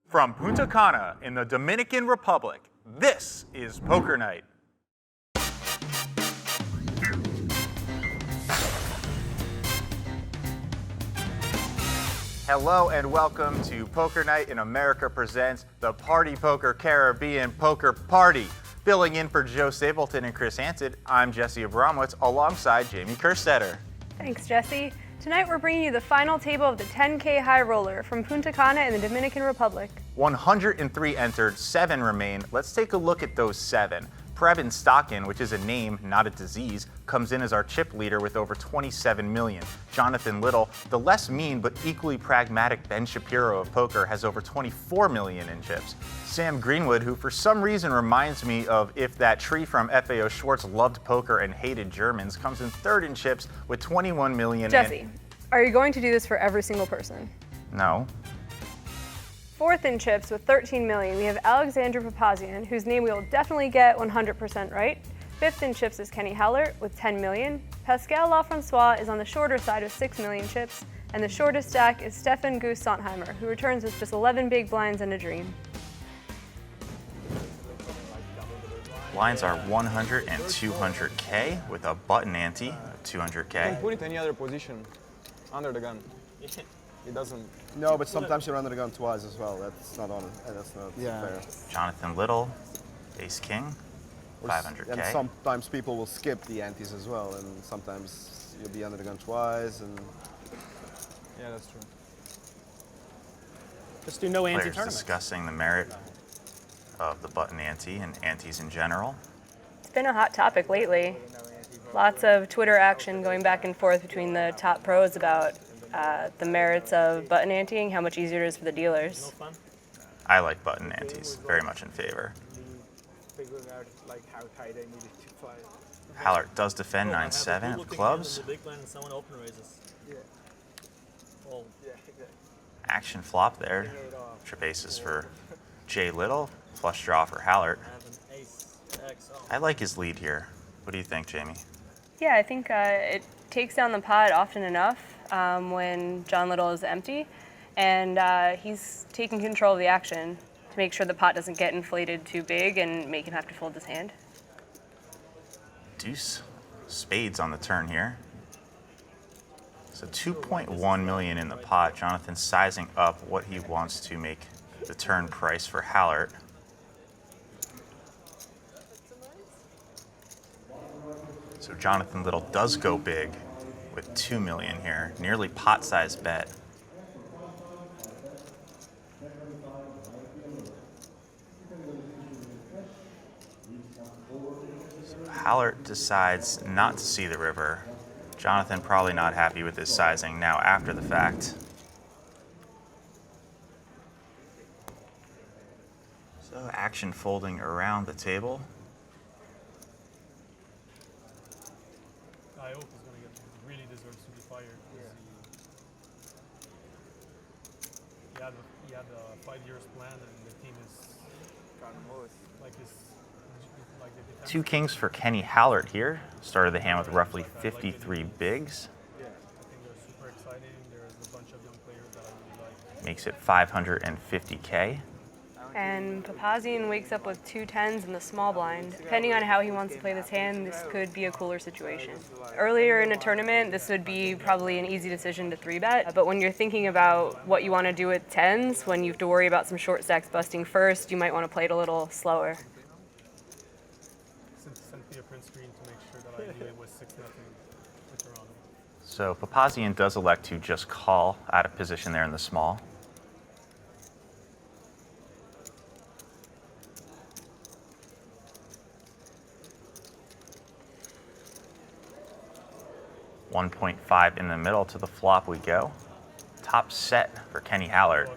From Punta Cana in the Dominican Republic, this is Poker Night. Hello and welcome to Poker Night in America presents the Partypoker Caribbean Poker Party. Filling in for Joe Stapleton and Chris Hansen, I'm Jesse Abramowitz alongside Jamie Kerstetter. Thanks, Jesse. Tonight we're bringing you the final table of the 10K High Roller from Punta Cana in the Dominican Republic. 103 entered, 7 remain. Let's take a look at those 7. Preban Stokkan, which is a name, not a disease, comes in as our chip leader with over 27 million. Jonathan Little, the less mean but equally pragmatic Ben Shapiro of poker, has over 24 million in chips. Sam Greenwood, who for some reason reminds me of if that tree from FAO Schwartz loved poker and hated Germans, comes in third in chips with 21 million. Jesse, are you going to do this for every single person? No. Fourth in chips with 13 million, we have Alexandru Papazian, whose name we will definitely get 100% right. Fifth in chips is Kenny Hallaert with 10 million. Pascal Lefrancois is on the shorter side with 6 million chips. And the shortest stack is Steffen Sontheimer, who returns with just 11 big blinds and a dream. Blinds are 100 and 200K with a button ante of 200K. You can put it any other position under the gun. It doesn't. No, but sometimes you're under the gun twice as well. That's not on. That's not fair. Jonathan Little, ace king, 500K. And sometimes people will skip the antes as well, and sometimes you'll be under the gun twice. And Yeah, that's true. Just do no ante Players tournament. discussing the merit of the button ante and antes in general. It's been a hot topic lately. Lots of Twitter action going back and forth between the top pros about the merits of button anteing, how much easier it is for the dealers. I like button antes, very much in favor. Hallaert does defend 9-7 of clubs. Action flop there. Trip aces for Jay Little, flush draw for Hallaert. I like his lead here. What do you think, Jamie? Yeah, I think it takes down the pot often enough when John Little is empty, and he's taking control of the action to make sure the pot doesn't get inflated too big and make him have to fold his hand. Deuce spades on the turn here. So 2.1 million in the pot. Jonathan sizing up what he wants to make the turn price for Hallaert. So Jonathan Little does go big with 2 million here, nearly pot-sized bet. So Hallaert decides not to see the river. Jonathan probably not happy with his sizing now after the fact. So action folding around the table. I hope he's going to get really deserves to be fired. He had a 5 years plan, and the team is like this. Like the defense. 2 kings for Kenny Hallaert here. Started the hand with roughly 53 bigs. I think they're super exciting. There's a bunch of young players that I really like. Makes it 550K. And Papazian wakes up with 2 10s in the small blind. Depending on how he wants to play this hand, this could be a cooler situation. Earlier in a tournament, this would be probably an easy decision to 3-bet, but when you're thinking about what you want to do with 10s, when you have to worry about some short stacks busting first, you might want to play it a little slower. Sent me a print screen to make sure that I knew it was 6-0 with Toronto. So Papazian does elect to just call out of position there in the small. .5 in the middle to the flop we go. Top set for Kenny Hallaert.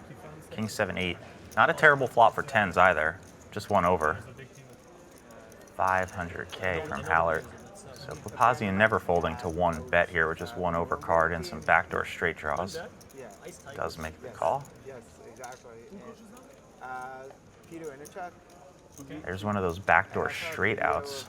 King 7-8. Not a terrible flop for 10s either. Just one over. 500K from Hallaert. So Papazian never folding to 1 bet here with just 1 over card and some backdoor straight draws. Does make the call. Yes, exactly. Peter in the chat. There's one of those backdoor straight outs.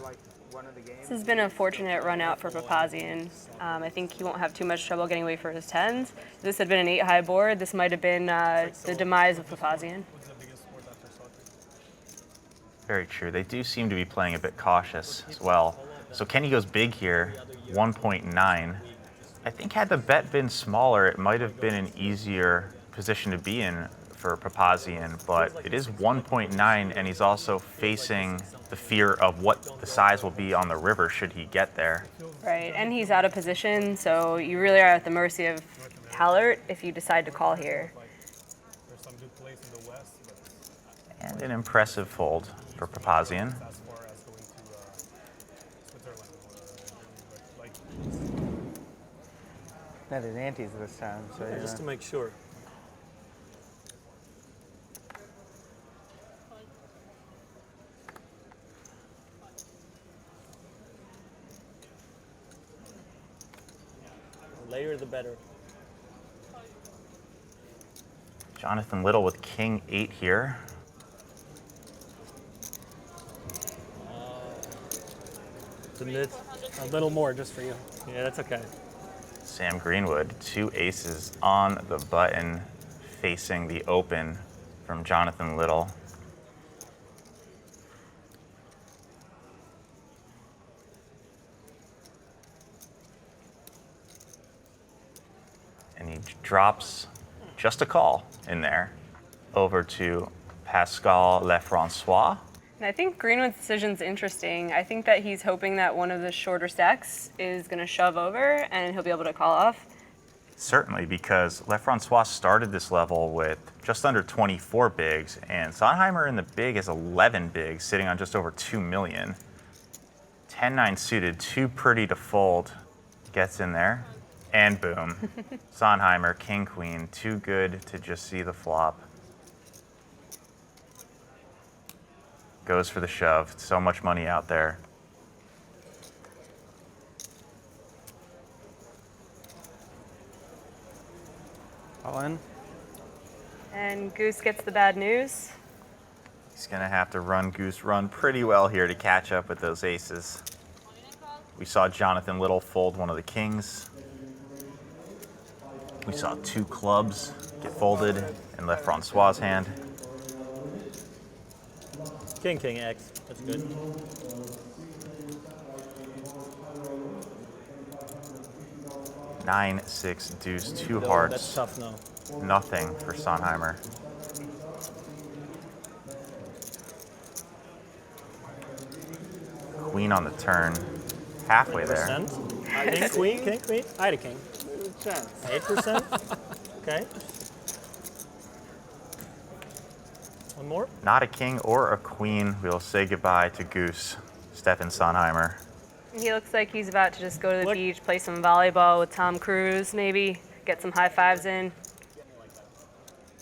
This has been a fortunate run out for Papazian. I think he won't have too much trouble getting away for his tens. If this had been an 8-high board, this might have been the demise of Papazian. What's the biggest sport after soccer? Very true. They do seem to be playing a bit cautious as well. So Kenny goes big here, 1.9. I think had the bet been smaller, it might have been an easier position to be in for Papazian, but it is 1.9, and he's also facing the fear of what the size will be on the river should he get there. Right, and he's out of position, so you really are at the mercy of Hallaert if you decide to call here. There's some good plays in the west, but And an impressive fold for Papazian. as far as going to Switzerland or like That is antes this time, so you Just to know. make sure. The later the better. Jonathan Little with King 8 here. Submit. A little more just for you. Yeah, that's okay. Sam Greenwood, 2 aces on the button, facing the open from Jonathan Little. And he drops just a call in there over to Pascal Lefrancois. And I think Greenwood's decision's interesting. I think that he's hoping that one of the shorter stacks is going to shove over and he'll be able to call off. Certainly, because Lefrancois started this level with just under 24 bigs, and Sontheimer in the big is 11 bigs, sitting on just over 2 million. 10-9 suited, too pretty to fold, gets in there, and boom. Sontheimer, king, queen, too good to just see the flop. Goes for the shove, so much money out there. All in. And Goose gets the bad news. He's gonna have to run Goose run pretty well here to catch up with those aces. We saw Jonathan Little fold one of the kings. We saw 2 clubs get folded in Lefrancois' hand. King, king, X. That's good. Nine, 6, deuce, 2 No, hearts. That's tough, no. Nothing for Sontheimer. Queen on the turn. Halfway there. 8%. King, queen, king, queen. I had a king. Chance. 8%. Okay. One more. Not a king or a queen. We'll say goodbye to Goose, Steffen Sontheimer. He looks like he's about to just go to the Look. beach, play some volleyball with Tom Cruise, maybe, get some high fives in.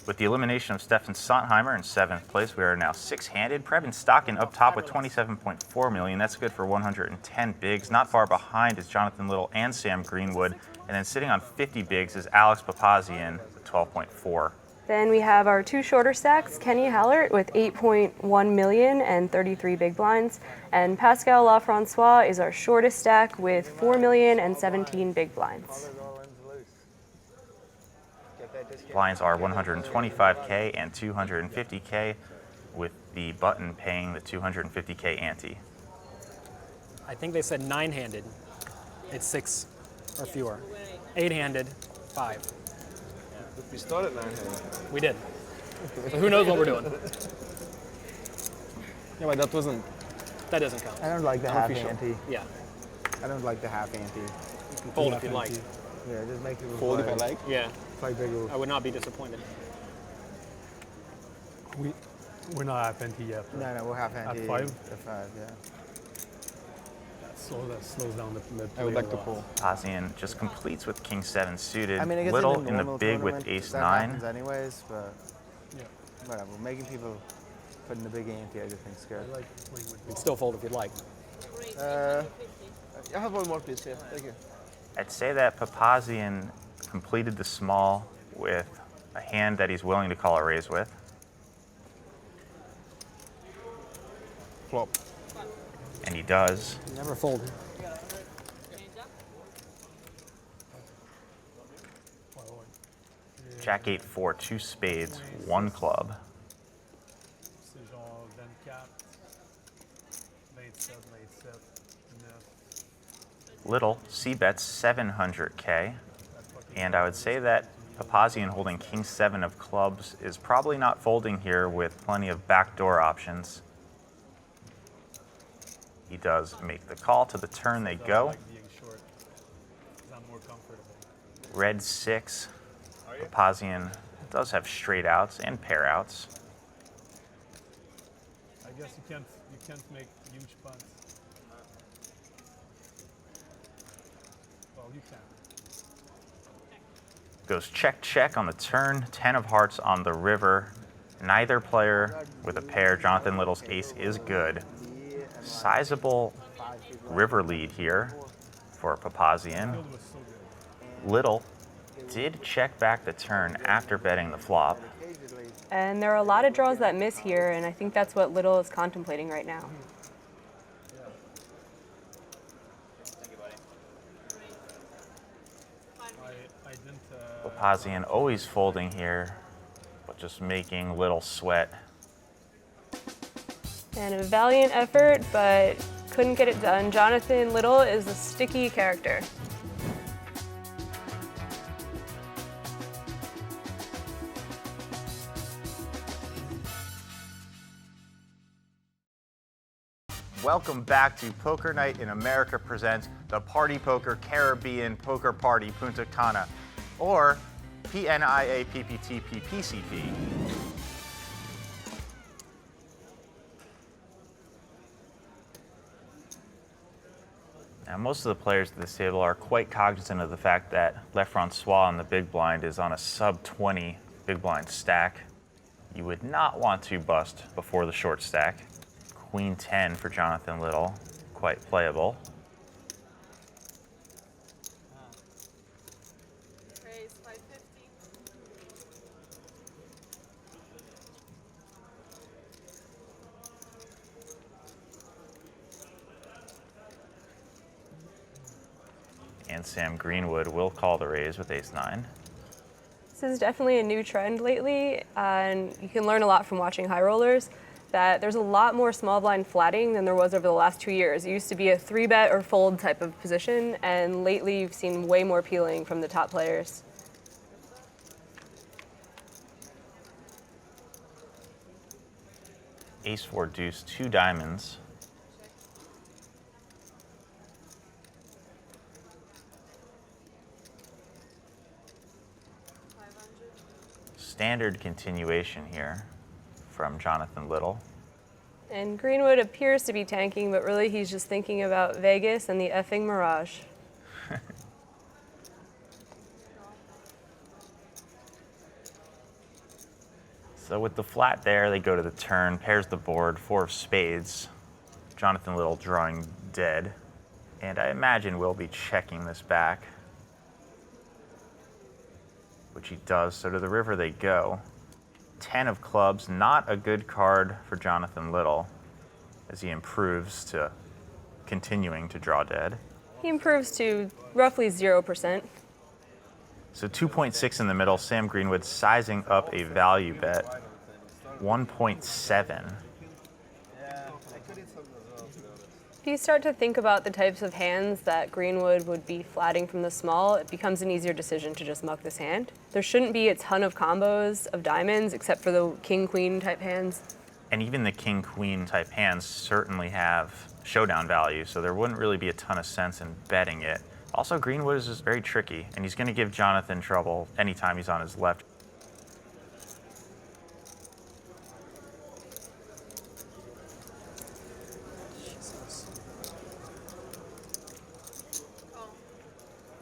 With the elimination of Steffen Sontheimer in 7th place, we are now 6-handed. Preban Stokkan up top with 27.4 million. That's good for 110 bigs. Not far behind is Jonathan Little and Sam Greenwood. And then sitting on 50 bigs is Alex Papazian with 12.4. Then we have our 2 shorter stacks, Kenny Hallaert with 8.1 million and 33 big blinds, and Pascal Lefrancois is our shortest stack with 4 million and 17 big blinds. Blinds are 125K and 250K, with the button paying the 250K ante. I think they said 9-handed. It's 6 or fewer. 8-handed, 5. We started 9-handed. We did. So who knows what we're doing? Yeah, but that wasn't. That doesn't count. I don't like the half Unofficial. ante. Yeah. I don't like the half ante. Fold if you like. Yeah, just make people Fold if I play, like. Yeah. play bigger. I would not be disappointed. we're not at ante yet. No, we're half ante. 5? At 5, yeah. That slows down the I would play like a to lot. pull. Papazian just completes with king 7 suited. I mean, I guess Little in in the normal big with tournament, ace that 9. happens anyways, but Yeah. whatever. Making people put in the big ante, I just think scary. I like playing with You'd still fold if you'd like. I have one more, please. Yeah, thank you. I'd say that Papazian completed the small with a hand that he's willing to call a raise with. Flop. And he does. Never fold. Jack 8-4, 2 spades, 1 club. C'est genre 24, 27, 27, 9. Little c-bets 700K. And I would say that Papazian holding king 7 of clubs is probably not folding here with plenty of backdoor options. He does make the call. To the turn they I go. like being short, 'cause I'm more comfortable. Red 6. Papazian does have straight outs and pair outs. I guess you can't make huge punts. Well, you can. Goes check, check on the turn. 10 of hearts on the river. Neither player with a pair. Jonathan Little's ace is good. Sizable river lead here for Papazian. Field was so good. Little did check back the turn after betting the flop. And there are a lot of draws that miss here, and I think that's what Little is contemplating right now. I didn't. Papazian always folding here, but just making Little sweat. And a valiant effort, but couldn't get it done. Jonathan Little is a sticky character. Welcome back to Poker Night in America presents the Partypoker Caribbean Poker Party Punta Cana, or PNIAPPTPPCP. Now, most of the players at this table are quite cognizant of the fact that Lefrancois on the big blind is on a sub-20 big blind stack. You would not want to bust before the short stack. Queen 10 for Jonathan Little, quite playable. Raise 550. And Sam Greenwood will call the raise with ace-9. This is definitely a new trend lately, and you can learn a lot from watching high rollers. That there's a lot more small blind flatting than there was over the last 2 years. It used to be a 3-bet or fold type of position, and lately you've seen way more peeling from the top players. Ace-4 deuce, 2 diamonds. Standard continuation here from Jonathan Little. And Greenwood appears to be tanking, but really he's just thinking about Vegas and the effing Mirage. So with the flat there, they go to the turn, pairs the board, 4 of spades. Jonathan Little drawing dead. And I imagine we'll be checking this back, which he does. So to the river they go. 10 of clubs, not a good card for Jonathan Little as he improves to continuing to draw dead. He improves to roughly 0%. So 2.6 in the middle, Sam Greenwood sizing up a value bet, 1.7. If you start to think about the types of hands that Greenwood would be flatting from the small, it becomes an easier decision to just muck this hand. There shouldn't be a ton of combos of diamonds except for the king-queen type hands. And even the king-queen type hands certainly have showdown value, so there wouldn't really be a ton of sense in betting it. Also, Greenwood is just very tricky, and he's going to give Jonathan trouble anytime he's on his left.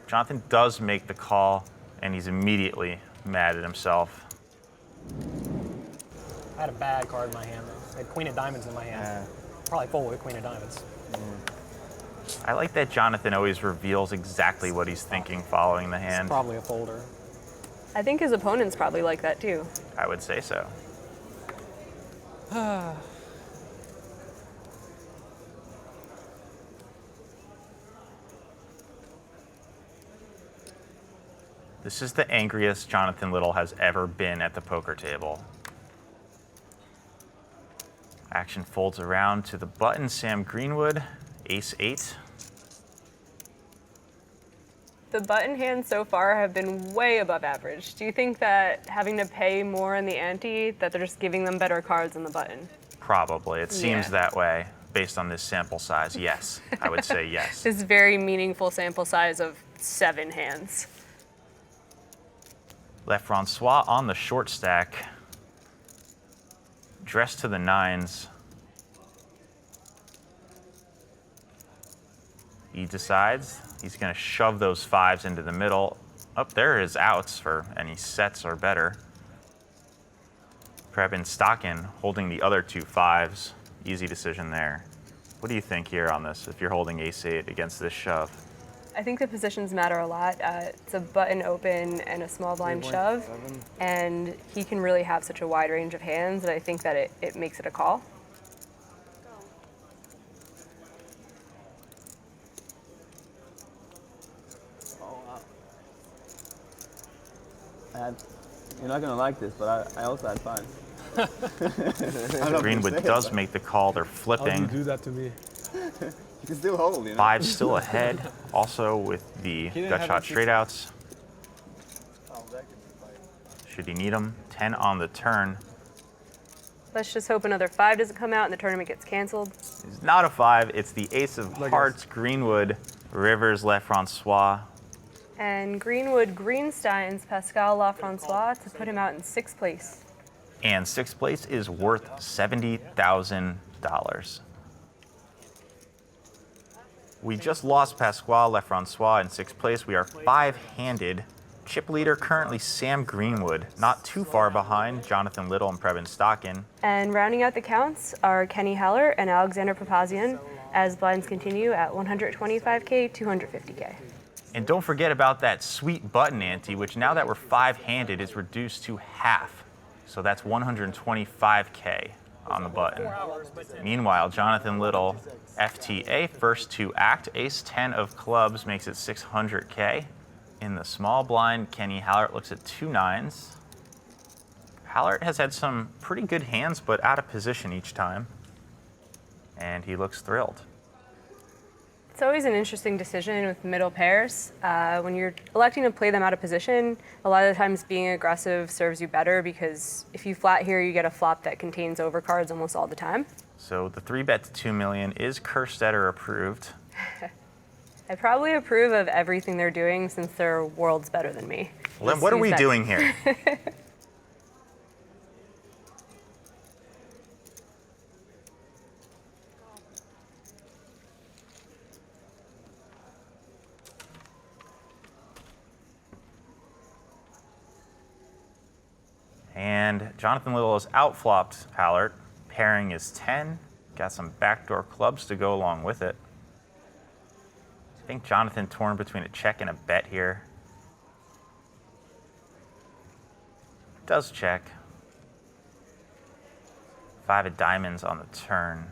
Jonathan does make the call, and he's immediately mad at himself. I had a bad card in my hand. I had queen of diamonds in my hand. Probably fold with queen of diamonds. I like that Jonathan always reveals exactly what he's thinking following the It's hand. probably a folder. I think his opponents probably like that too. I would say so. This is the angriest Jonathan Little has ever been at the poker table. Action folds around to the button. Sam Greenwood, ace-8. The button hands so far have been way above average. Do you think that having to pay more in the ante, that they're just giving them better cards on the button? Probably. It seems Yeah. that way based on this sample size. Yes, I would say yes. This very meaningful sample size of 7 hands. Lefrancois on the short stack. Dressed to the 9s. He decides he's going to shove those 5s into the middle. Up there are his outs for any sets or better. Preban Stokkan holding the other 2 5s. Easy decision there. What do you think here on this if you're holding ace-8 against this shove? I think the positions matter a lot. It's a button open and a small blind shove, and he can really have such a wide range of hands that I think that it makes it a call. You're not going to like this, but I also had 5. Greenwood does make the call. They're flipping. do that to me? You can still hold, you know. 5 still ahead. Also with the gut shot straight outs. Should he need them? 10 on the turn. Let's just hope another 5 doesn't come out and the tournament gets canceled. It's not a 5. It's the ace of hearts. Greenwood, rivers, Lefrancois. And Greenwood Greensteins Pascal Lefrancois to put him out in 6th place. And 6th place is worth $70,000. We just lost Pascal Lefrancois in 6th place. We are 5-handed. Chip leader currently Sam Greenwood, not too far behind Jonathan Little and Preban Stokkan. And rounding out the counts are Kenny Hallaert and Alexandru Papazian as blinds continue at 125K, 250K. And don't forget about that sweet button ante, which now that we're 5-handed is reduced to half. So that's 125K on the button. Meanwhile, Jonathan Little, FTA, first to act, ace-10 of clubs makes it 600K. In the small blind, Kenny Hallaert looks at 2 9s. Hallaert has had some pretty good hands, but out of position each time. And he looks thrilled. It's always an interesting decision with middle pairs. When you're electing to play them out of position, a lot of the times being aggressive serves you better because if you flat here, you get a flop that contains overcards almost all the time. So the 3-bet to 2 million is Kerstetter approved. I probably approve of everything they're doing since they're worlds better than me. Well, then what are we doing here? And Jonathan Little has outflopped Hallaert. Pairing is 10. Got some backdoor clubs to go along with it. I think Jonathan torn between a check and a bet here. Does check. 5 of diamonds on the turn.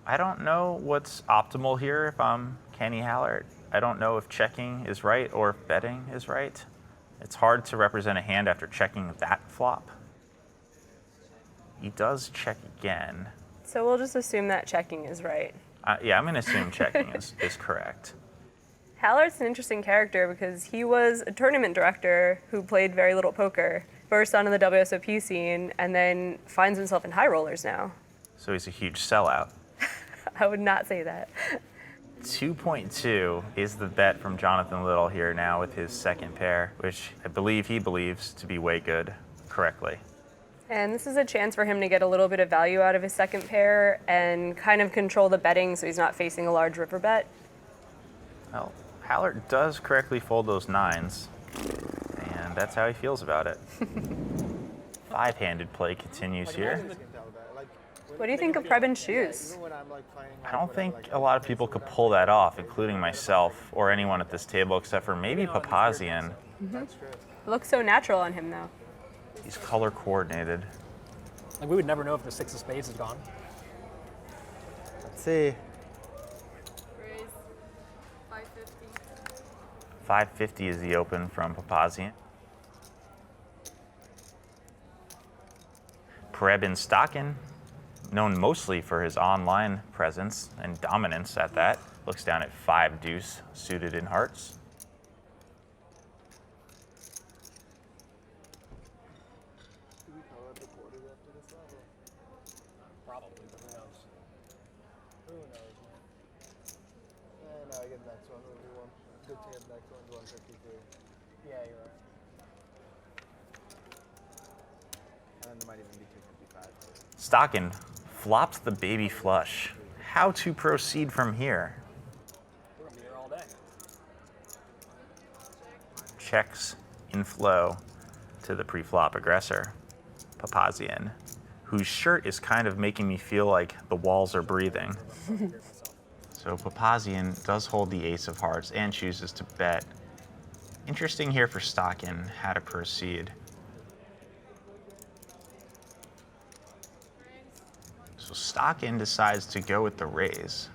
I don't know what's optimal here if I'm Kenny Hallaert. I don't know if checking is right or if betting is right. It's hard to represent a hand after checking that flop. He does check again. So we'll just assume that checking is right. Yeah, I'm going to assume checking is correct. Hallert's an interesting character because he was a tournament director who played very little poker, burst onto the WSOP scene, and then finds himself in high rollers now. So he's a huge sellout. I would not say that. 2.2 is the bet from Jonathan Little here now with his second pair, which I believe he believes to be way good correctly. And this is a chance for him to get a little bit of value out of his second pair and kind of control the betting so he's not facing a large river bet. Well, Hallaert does correctly fold those 9s, and that's how he feels about it. 5-handed play continues here. What do you think of Preban's shoes? I don't think a lot of people could pull that off, including myself or anyone at this table except for maybe Papazian. It looks so natural on him, though. He's color coordinated. Like, we would never know if the 6 of spades is gone. Let's see. 550 is the open from Papazian. Preban Stokkan, known mostly for his online presence and dominance at that, looks down at 5 deuce suited in hearts. Probably, but who knows? Who knows, man? No, I get the next one. Good to get the next one. 153. Yeah, you're right. And then there might even be 255. Stokkan flops the baby flush. How to proceed from here? We're gonna be here all day. Checks in flow to the pre-flop aggressor, Papazian, whose shirt is kind of making me feel like the walls are breathing. So Papazian does hold the ace of hearts and chooses to bet. Interesting here for Stokkan how to proceed. So Stokkan decides to go with the raise.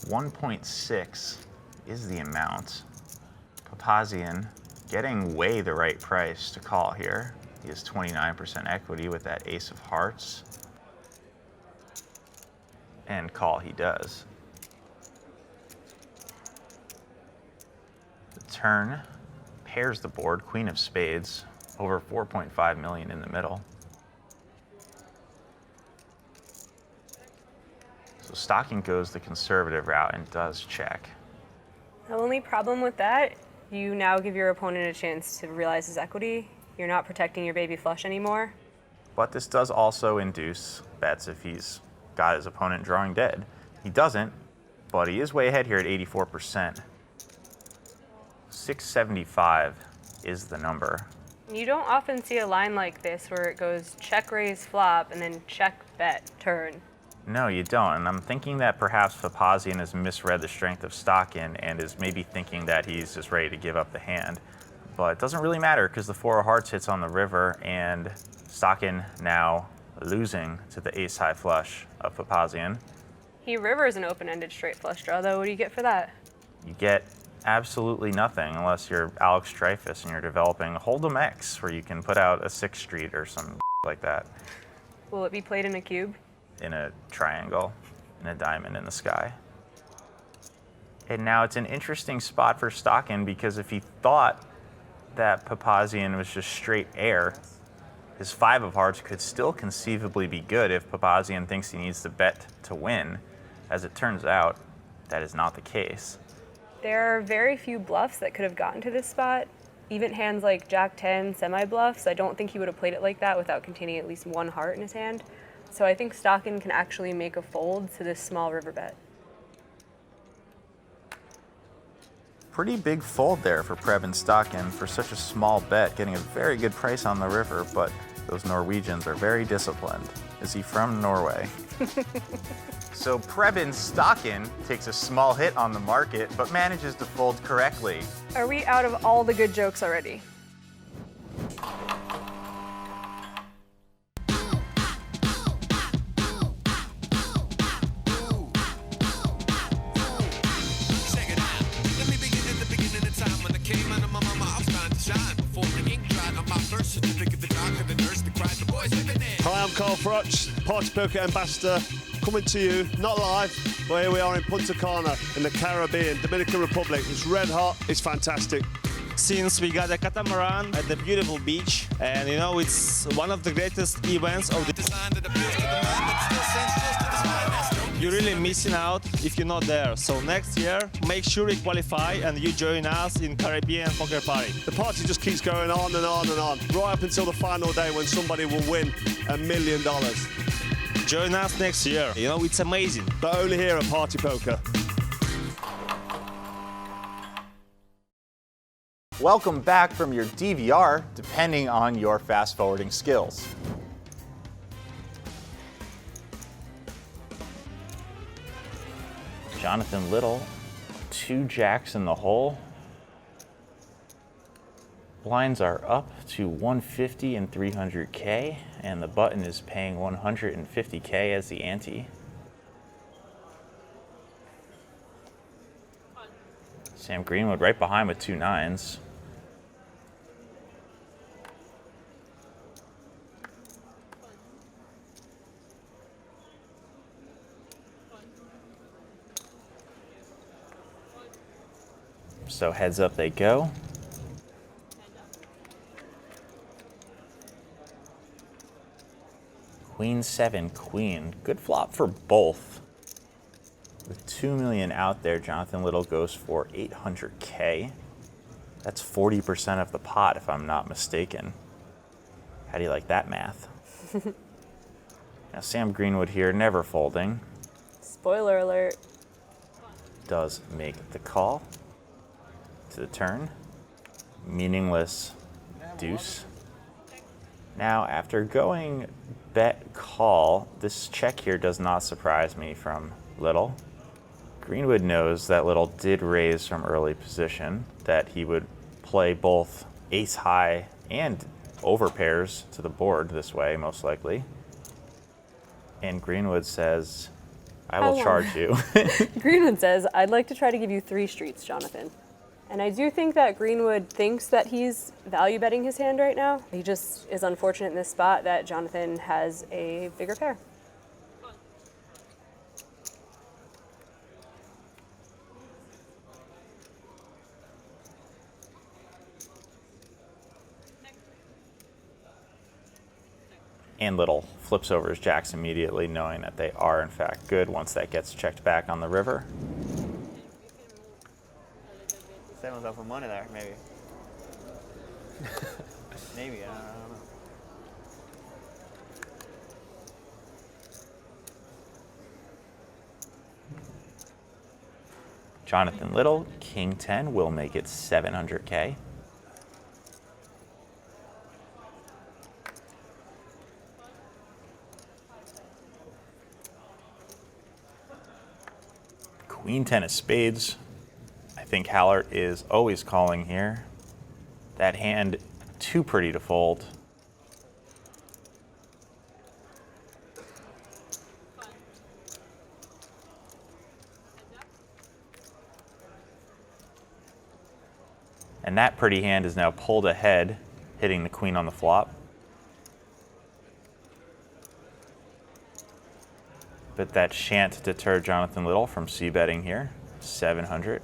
1.6 is the amount. Papazian getting way the right price to call here. He has 29% equity with that ace of hearts. And call he does. The turn pairs the board, queen of spades, over 4.5 million in the middle. So Stokkan goes the conservative route and does check. The only problem with that, you now give your opponent a chance to realize his equity. You're not protecting your baby flush anymore. But this does also induce bets if he's got his opponent drawing dead. He doesn't, but he is way ahead here at 84%. 675 is the number. You don't often see a line like this where it goes check, raise, flop, and then check, bet, turn. No, you don't. And I'm thinking that perhaps Papazian has misread the strength of Stokkan and is maybe thinking that he's just ready to give up the hand. But it doesn't really matter because the 4 of hearts hits on the river and Stokkan now losing to the ace high flush of Papazian. He rivers an open-ended straight flush draw, though. What do you get for that? You get absolutely nothing unless you're Alex Dreyfus and you're developing Hold'em X where you can put out a 6th street or some like that. Will it be played in a cube? In a triangle, and a diamond in the sky. And now it's an interesting spot for Stokkan because if he thought that Papazian was just straight air, his 5 of hearts could still conceivably be good if Papazian thinks he needs to bet to win. As it turns out, that is not the case. There are very few bluffs that could have gotten to this spot. Even hands like Jack 10 semi-bluffs, I don't think he would have played it like that without containing at least 1 heart in his hand. So I think Stokkan can actually make a fold to this small river bet. Pretty big fold there for Preban Stokkan for such a small bet, getting a very good price on the river, but those Norwegians are very disciplined. Is he from Norway? So Preban Stokkan takes a small hit on the market, but manages to fold correctly. Are we out of all the good jokes already? Hi, I'm Carl Frutch, Partypoker Ambassador, coming to you, not live, but here we are in Punta Cana in the Caribbean, Dominican Republic. It's red hot, it's fantastic. Since we got a catamaran at the beautiful beach, and you know, it's one of the greatest events of the You're really missing out if you're not there. So next year, make sure you qualify and you join us in Caribbean Poker Party. The party just keeps going on and on and on, right up until the final day when somebody will win $1 million. Join us next year. You know, it's amazing. But only here at Party Poker. Welcome back from your DVR, depending on your fast-forwarding skills. Jonathan Little, 2 jacks in the hole. Blinds are up to 150 and 300K, and the button is paying 150K as the ante. Sam Greenwood right behind with 2 9s. So heads up they go. Queen 7, queen. Good flop for both. With 2 million out there, Jonathan Little goes for 800K. That's 40% of the pot, if I'm not mistaken. How do you like that math? Now Sam Greenwood here, never folding. Spoiler alert. Does make the call to the turn. Meaningless deuce. Now, after going bet call, this check here does not surprise me from Little. Greenwood knows that Little did raise from early position, that he would play both ace high and over pairs to the board this way, most likely. And Greenwood says, I will charge you. Greenwood says, I'd like to try to give you 3 streets, Jonathan. And I do think that Greenwood thinks that he's value betting his hand right now. He just is unfortunate in this spot that Jonathan has a bigger pair. And Little flips over his jacks immediately, knowing that they are in fact good once that gets checked back on the river. Seven's up for money there, maybe. Maybe, I don't know. Jonathan Little, king 10, will make it 700K. Queen 10 of spades. I think Hallaert is always calling here. That hand too pretty to fold. And that pretty hand is now pulled ahead, hitting the queen on the flop. But that shan't deter Jonathan Little from c-betting here. 700.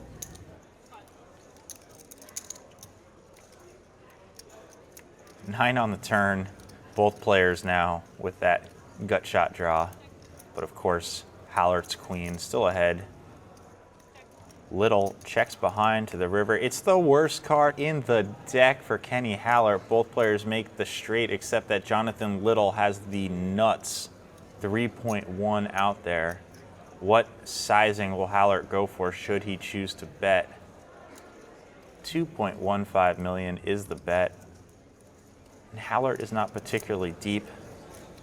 Nine on the turn. Both players now with that gut shot draw. But of course, Hallaert's queen still ahead. Little checks behind to the river. It's the worst card in the deck for Kenny Hallaert. Both players make the straight, except that Jonathan Little has the nuts. 3.1 out there. What sizing will Hallaert go for should he choose to bet? 2.15 million is the bet. And Hallaert is not particularly deep.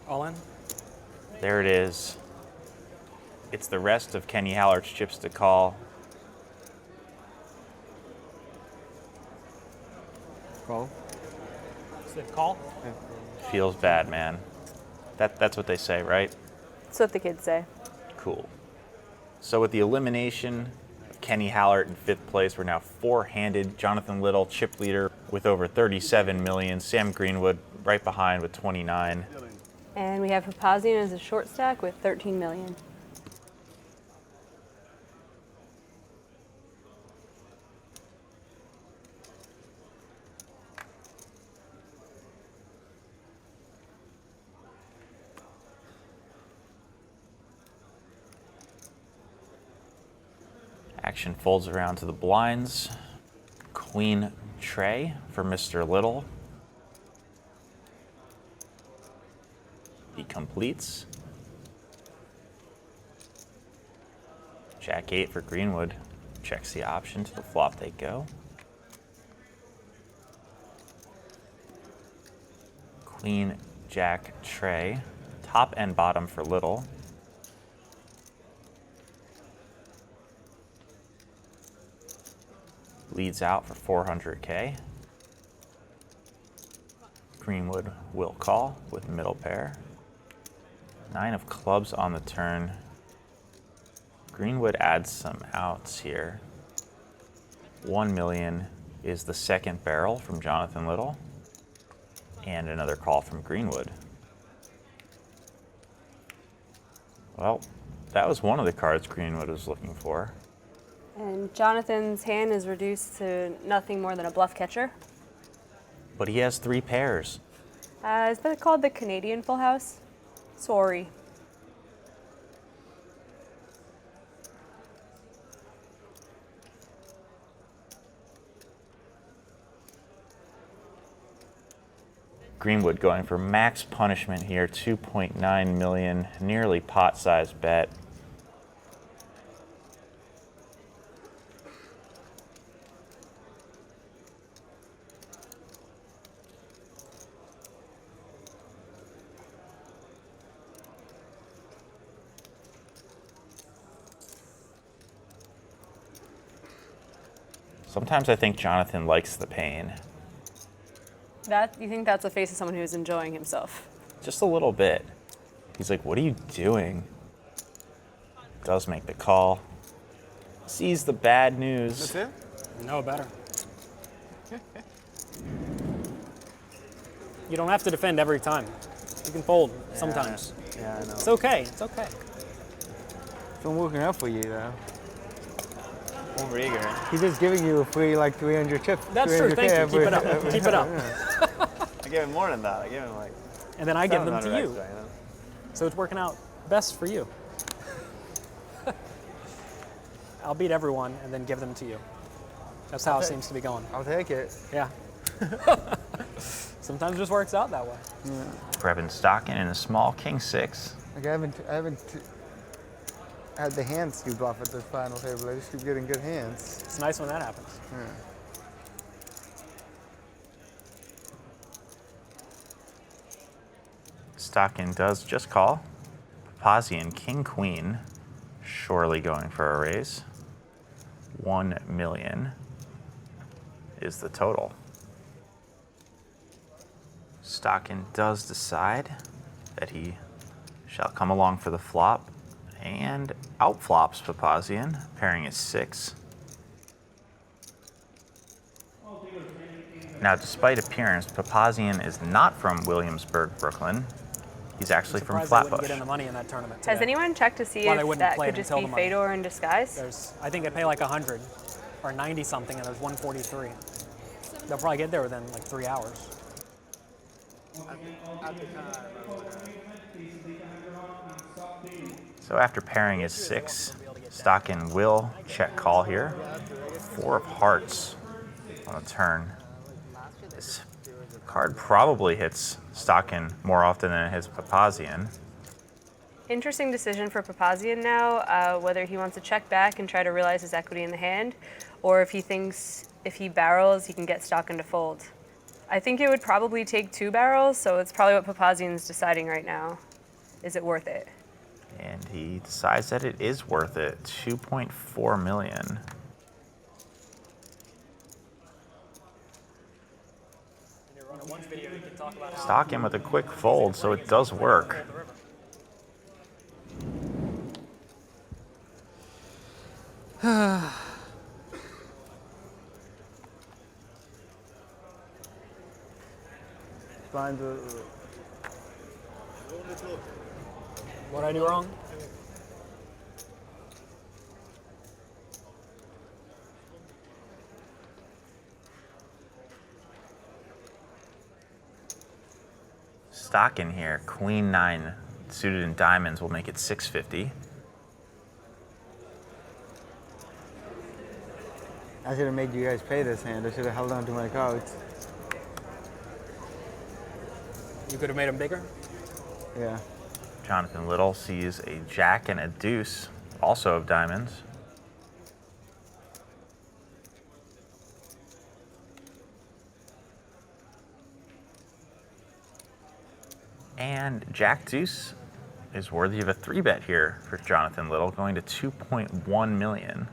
All in? There it is. It's the rest of Kenny Hallaert's chips to call. Call. Said call? Feels bad, man. That's what they say, right? That's what the kids say. Cool. So with the elimination of Kenny Hallaert in 5th place, we're now 4-handed. Jonathan Little, chip leader with over 37 million. Sam Greenwood right behind with 29. And we have Papazian as a short stack with 13 million. Action folds around to the blinds. Queen tray for Mr. Little. He completes. Jack 8 for Greenwood. Checks the option, to the flop they go. Queen Jack tray. Top and bottom for Little. Leads out for 400K. Greenwood will call with middle pair. 9 of clubs on the turn. Greenwood adds some outs here. 1 million is the second barrel from Jonathan Little, and another call from Greenwood. Well, that was one of the cards Greenwood was looking for. And Jonathan's hand is reduced to nothing more than a bluff catcher. But he has 3 pairs. Is that called the Canadian full house? Sorry. Greenwood going for max punishment here, 2.9 million, nearly pot-sized bet. Sometimes I think Jonathan likes the pain. You think that's the face of someone who's enjoying himself? Just a little bit. He's like, what are you doing? Does make the call. Sees the bad news. That's it? No better. You don't have to defend every time. You can fold sometimes. Yeah, I know. It's okay. It's okay. It's not working out for you, though. Over eager. He's just giving you a free, like, 300 chips. That's true. 300K Thank you. every- Keep it up. Keep it up. I gave him more than that. I gave him like And then I give them to 700 you. extra, you know? So it's working out best for you. I'll beat everyone and then give them to you. That's how it seems to be going. I'll take it. Yeah. Sometimes it just works out that way. Preban Stokkan in a small king 6. Like, I haven't had the hands to bluff at this final table. I just keep getting good hands. It's nice when that happens. Yeah. Stokkan does just call. Papazian, king queen, surely going for a raise. 1 million is the total. Stokkan does decide that he shall come along for the flop and outflops Papazian, pairing is 6. Now, despite appearance, Papazian is not from Williamsburg, Brooklyn. He's actually from Surprised they wouldn't Flatbush. get in the money in that tournament Has today. anyone checked to see Well, they if wouldn't that play could it just until be the money. Fedor in disguise? I think they pay like 100 or 90 something, and there's 143. They'll probably get there within like 3 hours. So after pairing is 6, Stokkan will check call here. 4 of hearts on the turn. This card probably hits Stokkan more often than it hits Papazian. Interesting decision for Papazian now, whether he wants to check back and try to realize his equity in the hand, or if he thinks if he barrels, he can get Stokkan to fold. I think it would probably take 2 barrels, so it's probably what Papazian's deciding right now. Is it worth it? And he decides that it is worth it. 2.4 million. Stokkan with a quick fold, so it does work. Trying to. What'd I do wrong? Stokkan here, queen 9 suited in diamonds will make it 650. I should have made you guys pay this hand. I should have held on to my cards. You could have made them bigger. Yeah. Jonathan Little sees a jack and a deuce, also of diamonds. And jack deuce is worthy of a 3-bet here for Jonathan Little, going to 2.1 million.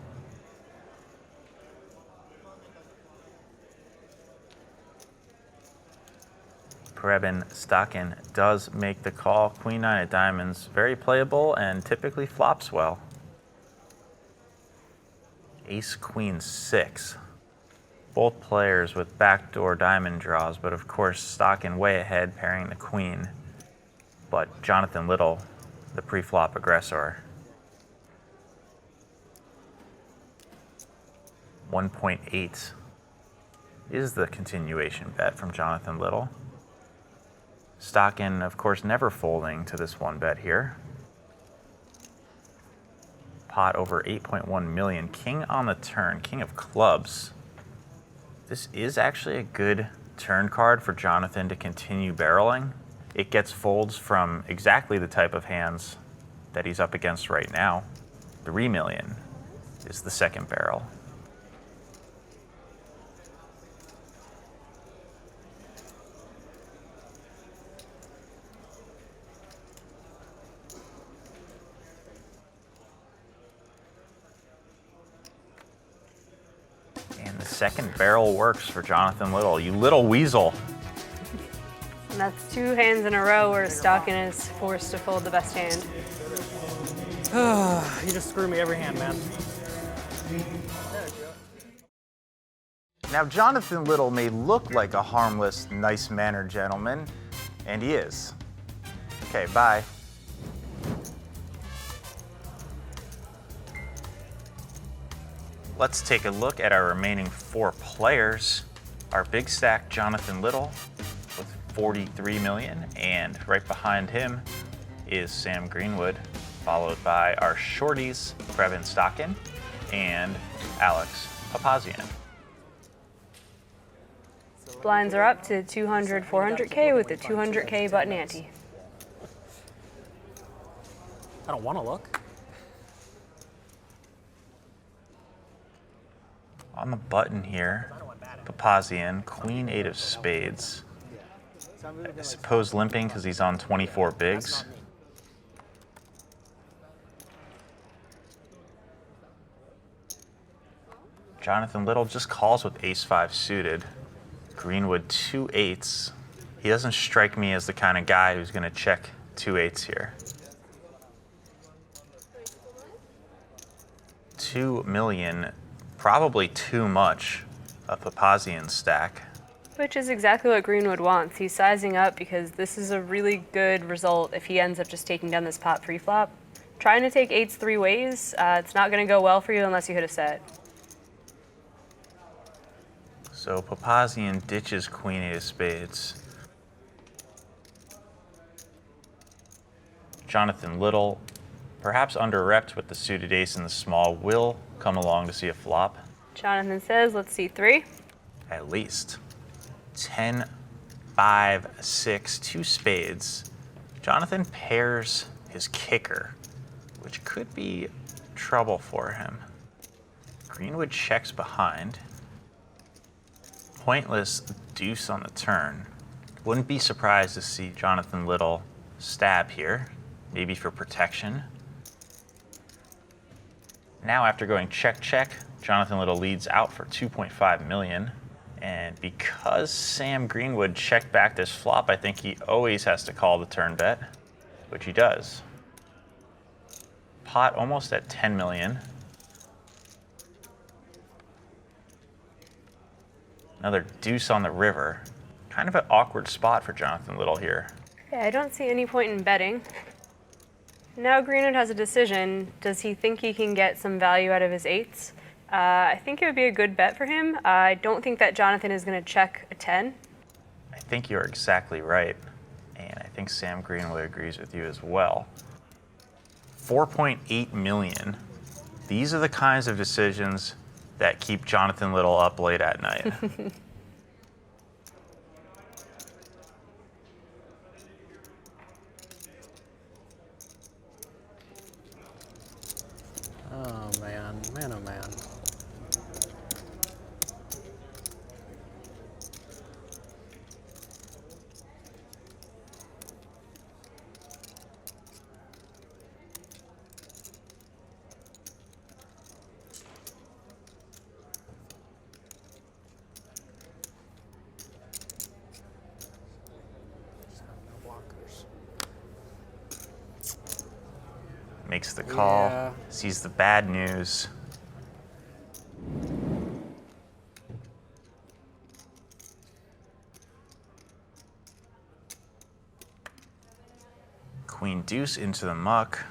Preban Stokkan does make the call. Queen 9 of diamonds, very playable and typically flops well. Ace Queen 6. Both players with backdoor diamond draws, but of course Stokkan way ahead, pairing the queen. But Jonathan Little, the pre-flop aggressor. 1.8 is the continuation bet from Jonathan Little. Stokkan, of course, never folding to this one bet here. Pot over 8.1 million. King on the turn, king of clubs. This is actually a good turn card for Jonathan to continue barreling. It gets folds from exactly the type of hands that he's up against right now. 3 million is the second barrel. And the second barrel works for Jonathan Little. You little weasel. And that's 2 hands in a row where Stokkan is forced to fold the best hand. You just screw me every hand, man. Now, Jonathan Little may look like a harmless, nice-mannered gentleman, and he is. Okay, bye. Let's take a look at our remaining 4 players. Our big stack, Jonathan Little, with 43 million, and right behind him is Sam Greenwood, followed by our shorties, Preban Stokkan and Alex Papazian. Blinds are up to 200, 400K with the 200K button ante. I don't want to look. On the button here, Papazian, Queen 8 of spades. I suppose limping because he's on 24 bigs. Jonathan Little just calls with ace-5 suited. Greenwood 2 8s. He doesn't strike me as the kind of guy who's going to check 2 8s here. 2 million, probably too much of Papazian's stack. Which is exactly what Greenwood wants. He's sizing up because this is a really good result if he ends up just taking down this pot pre-flop. Trying to take 8s 3 ways, it's not going to go well for you unless you hit a set. So Papazian ditches Queen 8 of spades. Jonathan Little, perhaps under-repped with the suited ace in the small, will come along to see a flop. Jonathan says, let's see 3. At least. 10, 5, 6, 2 spades. Jonathan pairs his kicker, which could be trouble for him. Greenwood checks behind. Pointless deuce on the turn. Wouldn't be surprised to see Jonathan Little stab here, maybe for protection. Now, after going check, check, Jonathan Little leads out for 2.5 million. And because Sam Greenwood checked back this flop, I think he always has to call the turn bet, which he does. Pot almost at 10 million. Another deuce on the river. Kind of an awkward spot for Jonathan Little here. Yeah, I don't see any point in betting. Now Greenwood has a decision. Does he think he can get some value out of his 8s? I think it would be a good bet for him. I don't think that Jonathan is going to check a 10. I think you're exactly right. And I think Sam Greenwood agrees with you as well. 4.8 million. These are the kinds of decisions that keep Jonathan Little up late at night. Oh, man. Man, oh, man. Makes the call, Yeah. sees the bad news. Queen deuce into the muck.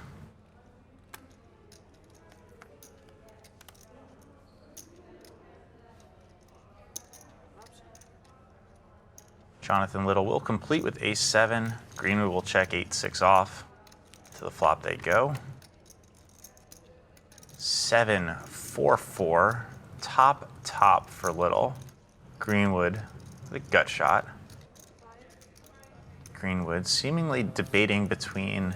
Jonathan Little will complete with ace-7. Greenwood will check 8-6 off. To the flop they go. 7-4-4. Top for Little. Greenwood with a gut shot. Greenwood seemingly debating between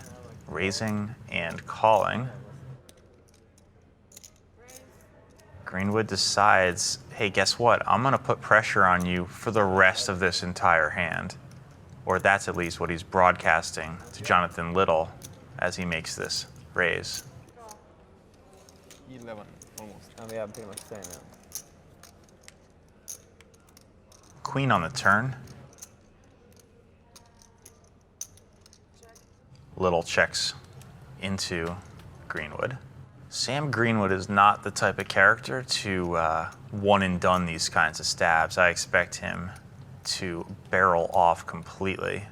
raising and calling. Greenwood decides, hey, guess what? I'm gonna put pressure on you for the rest of this entire hand. Or that's at least what he's broadcasting to Jonathan Little as he makes this raise. 11, almost. And we have pretty much the same now. Queen on the turn. Little checks into Greenwood. Sam Greenwood is not the type of character to one and done these kinds of stabs. I expect him to barrel off completely.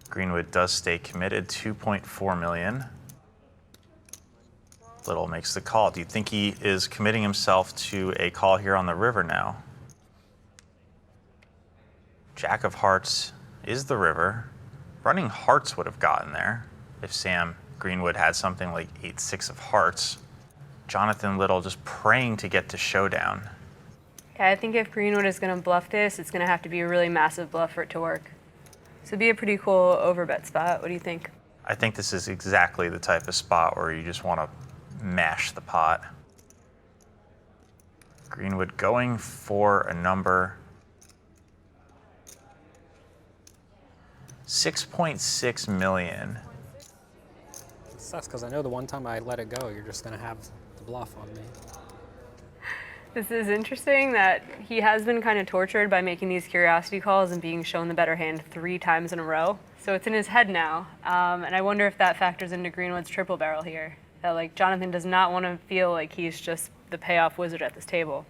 Greenwood does stay committed, 2.4 million. Little makes the call. Do you think he is committing himself to a call here on the river now? Jack of hearts is the river. Running hearts would have gotten there if Sam Greenwood had something like 8-6 of hearts. Jonathan Little just praying to get to showdown. Yeah, I think if Greenwood is going to bluff this, it's going to have to be a really massive bluff for it to work. So it'd be a pretty cool overbet spot. What do you think? I think this is exactly the type of spot where you just want to mash the pot. Greenwood going for a number. 6.6 million. It sucks because I know the one time I let it go, you're just gonna have the bluff on me. This is interesting that he has been kind of tortured by making these curiosity calls and being shown the better hand 3 times in a row. So it's in his head now. And I wonder if that factors into Greenwood's triple barrel here. That like Jonathan does not want to feel like he's just the payoff wizard at this table.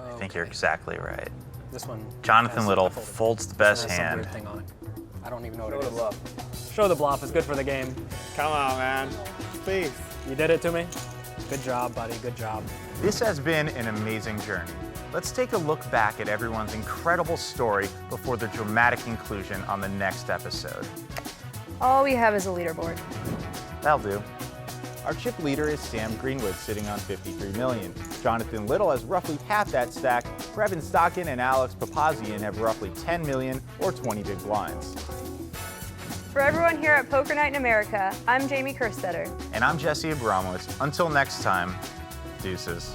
I think you're exactly right. This one. Jonathan has a Little couple- folds the this best one has some hand. weird thing on it. I don't even know what Show it the is. bluff. Show the bluff. It's good for the game. Come on, man. Please. You did it to me. Good job, buddy. Good job. This has been an amazing journey. Let's take a look back at everyone's incredible story before the dramatic conclusion on the next episode. All we have is a leaderboard. That'll do. Our chip leader is Sam Greenwood, sitting on 53 million. Jonathan Little has roughly half that stack. Preban Stokkan and Alexandru Papazian have roughly 10 million or 20 big blinds. For everyone here at Poker Night in America, I'm Jamie Kerstetter. And I'm Jesse Abramowitz. Until next time, deuces.